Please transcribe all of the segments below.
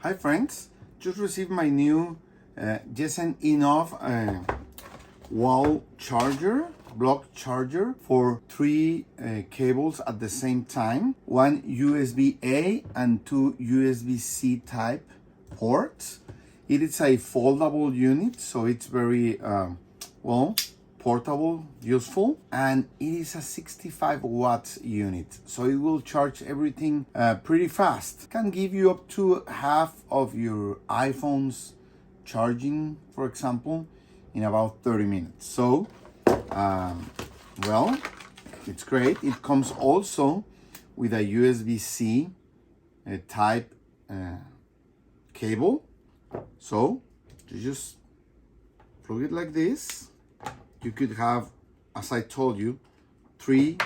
Hi friends, just received my new GECENinov wall charger, block charger for three cables at the same time, one USB-A and two USB-C type ports. It is a foldable unit, so it's very portable, useful, and it is a 65 watts unit, so it will charge everything pretty fast. Can give you up to half of your iPhone's charging, for example, in about 30 minutes. So well, it's great. It comes also with a USB-C type cable, so you just plug it like this. You could have, as I told you, three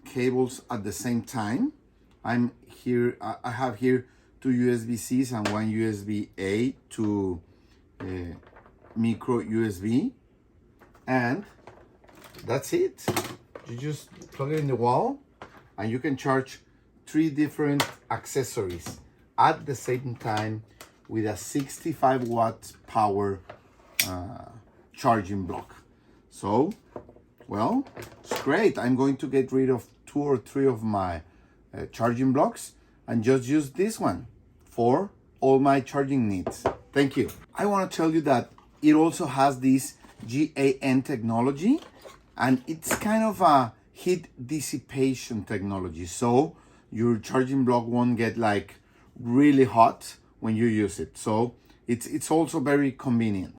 cables at the same time. I have here two USB-Cs and one USB-A to micro USB, and that's it. You just plug it in the wall and you can charge three different accessories at the same time with a 65 watt power charging block. So, well, it's great. I'm going to get rid of 2 or 3 of my charging blocks and just use this one for all my charging needs. Thank you. I want to tell you that it also has this GAN technology, and it's kind of a heat dissipation technology. So your charging block won't get like really hot when you use it. So it's also very convenient.